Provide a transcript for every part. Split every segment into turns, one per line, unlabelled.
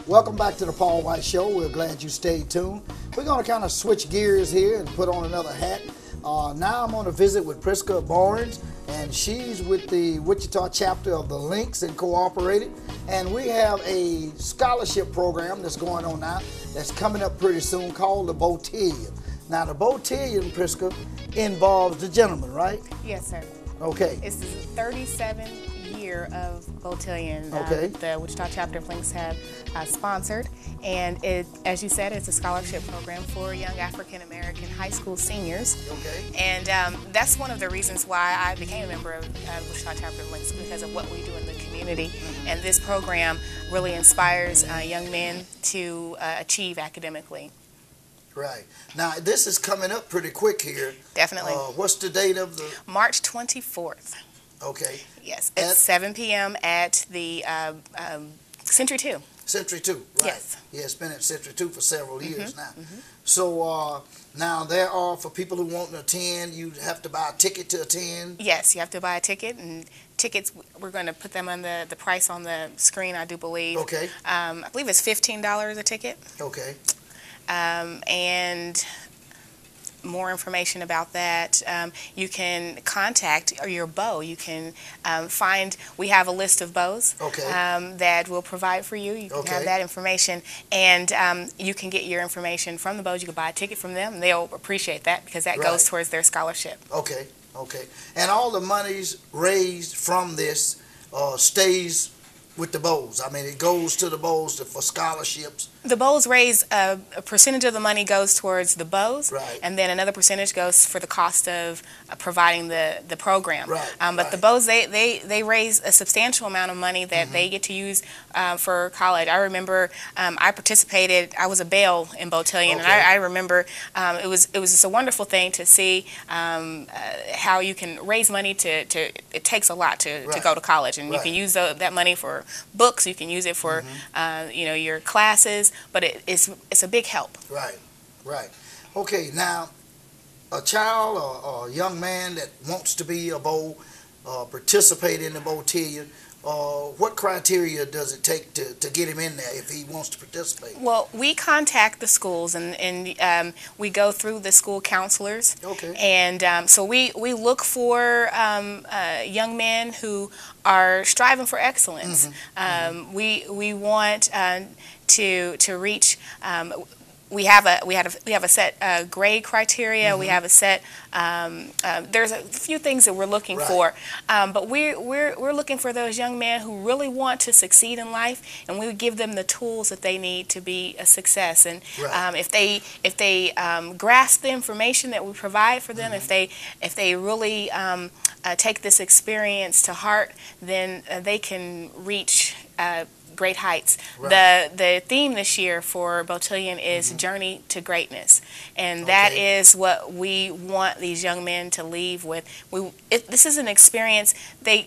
Welcome back to the Paul White Show. We're glad you stayed tuned. We're going to kind of switch gears here and put on another hat. Now I'm on a visit with Prisca Barnes, and she's with the Wichita chapter of the Links Incorporated. And we have a scholarship program that's going on now that's coming up pretty soon called the Beautillion. Now the Beautillion, Prisca, involves the gentleman, right?
Yes, sir.
Okay.
It's the 37th year of Beautillion.
Okay.
The Wichita chapter of Links have sponsored, and it, as you said, it's a scholarship program for young African American high school seniors.
Okay.
And that's one of the reasons why I became a member of Wichita chapter of Links, because of what we do in the community. And this program really inspires young men to achieve academically.
Right. Now, this is coming up pretty quick here.
Definitely.
What's the date of the...
March 24th.
Okay.
Yes, at 7 p.m. at the Century 2.
Century 2, right.
Yes.
Yeah, it's been at Century 2 for several years now. So now there are, for people who want to attend, you have to buy a ticket to attend?
Yes, you have to buy a ticket, and tickets, we're going to put them on the price on the screen, I do believe.
Okay.
I believe it's $15 a ticket.
Okay.
And more information about that, you can contact your bow. You can find, we have a list of bows that we'll provide for you. You can have that information, and you can get your information from the bows. You can buy a ticket from them, and they'll appreciate that because that goes towards their scholarship.
Okay, okay. And all the monies raised from this stays with the bows. I mean, it goes to the bows for scholarships.
The bows raise, a percentage of the money goes towards the bows, and then another percentage goes for the cost of providing the program. But the bows, they raise a substantial amount of money that they get to use for college. I remember I participated, I was a bail in Beautillion, and I remember it was just a wonderful thing to see how you can raise money it takes a lot to go to college, and you can use that money for books, you can use it for your classes, but it's a big help. Right,
right. Okay, now a child or a young man that wants to be a bow, participate in the Beautillion, what criteria does it take to get him in there if he wants to participate?
Well, we contact the schools, and we go through the school counselors.
Okay.
And so we look for young men who are striving for excellence. We want to reach. We have a set grade criteria. We have a set. There's a few things that we're looking for, but we're looking for those young men who really want to succeed in life, and we give them the tools that they need to be a success. And if they grasp the information that we provide for them, if they really take this experience to heart, then they can reach great heights. The theme this year for Beautillion is Journey to Greatness, and that is what we want these young men to leave with. This is an experience.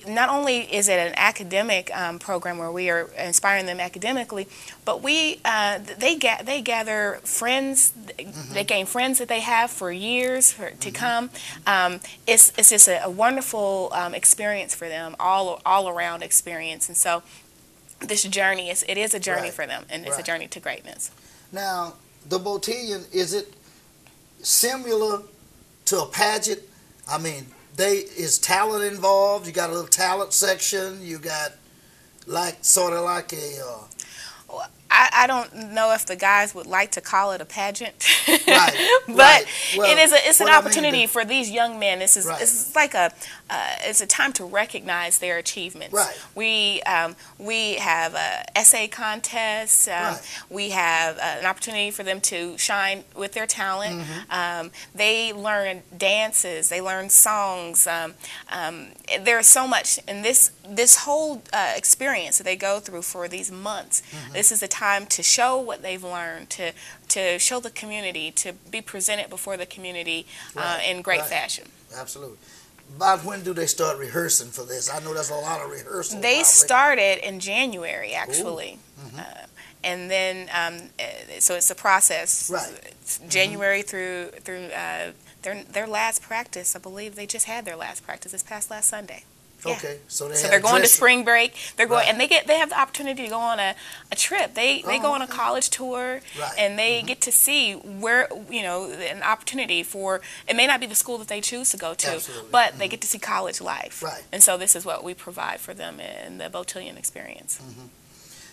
Not only is it an academic program where we are inspiring them academically, but they gather friends. They gain friends that they have for years to come. It's just a wonderful experience for them, all around experience, and so. This journey it is a journey for them, and it's a journey to greatness.
Now, the Beautillion, is it similar to a pageant? I mean, is talent involved? You got a little talent section. You got sort of like a.
I don't know if the guys would like to call it a pageant, but
well,
it's an opportunity for these young men. It's like it's a time to recognize their achievements. We have essay contests. We have an opportunity for them to shine with their talent. They learn dances. They learn songs. There's so much in this whole experience that they go through for these months. This is the time to show what they've learned, to show the community, to be presented before the community in great fashion.
Absolutely. About when do they start rehearsing for this? I know there's a lot of rehearsal.
They started in January, actually. And then, so it's a process. It's January through their last practice. I believe they just had their last practice this past last Sunday. Yeah.
Okay, so
they're going to spring break. They're going,
Right.
and they have the opportunity to go on a trip. They go on a college tour,
Right.
and they get to see where, an opportunity for, it may not be the school that they choose to go to,
Absolutely.
but they get to see college life.
Right.
And so this is what we provide for them in the Beautillion experience.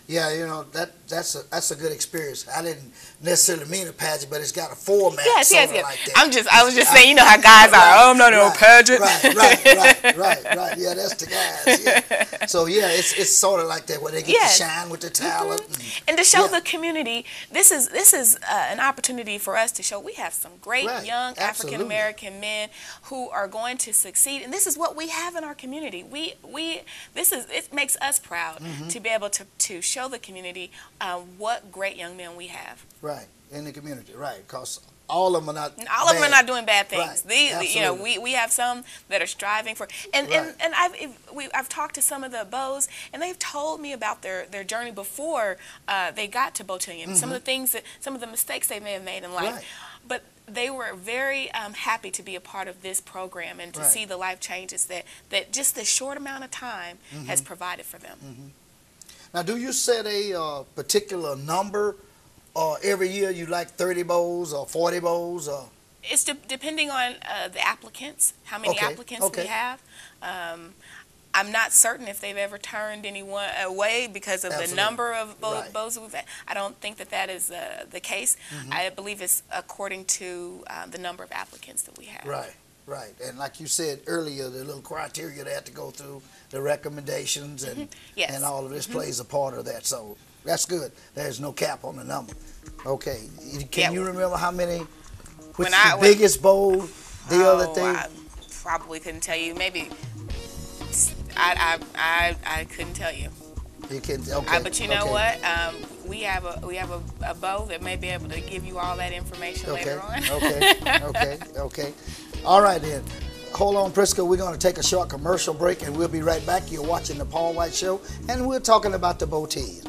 Yeah, that's a good experience. I didn't necessarily mean a pageant, but it's got a format.
Yes.
Like that.
I was just saying, how guys are. Oh, I'm not no pageant.
Right. Yeah, that's the guys. Yeah. So yeah, it's sort of like that where they get to shine with their talent
and to show the community. This is an opportunity for us to show we have some great young African American men who are going to succeed, and this is what we have in our community. It makes us proud to be able to show the community what great young men we have.
Right, in the community, right, because all of them are not
all of them are not doing bad things.
Right.
We have some that are striving for, and I've talked to some of the beaux, and they've told me about their journey before they got to Beautillion. Some of the mistakes they may have made in life, but they were very happy to be a part of this program and to see the life changes that just this short amount of time has provided for them.
Now, do you set a particular number every year? You like 30 bowls or 40 bowls? Or?
It's depending on the applicants, how many applicants we have. I'm not certain if they've ever turned anyone away because of the number of bows we've had. I don't think that is the case. I believe it's according to the number of applicants that we have.
Right. And like you said earlier, the little criteria they have to go through, the recommendations, and and all of this plays a part of that. So that's good. There's no cap on the number. Okay. Can you remember how many? What's the biggest bowl deal that they?
I probably couldn't tell you. Maybe I couldn't tell you.
You can. Okay.
But you know what? We have a bow that may be able to give you all that information later on.
Okay. All right then. Hold on, Prisca. We're going to take a short commercial break, and we'll be right back. You're watching the Paul White Show, and we're talking about the Beautillion.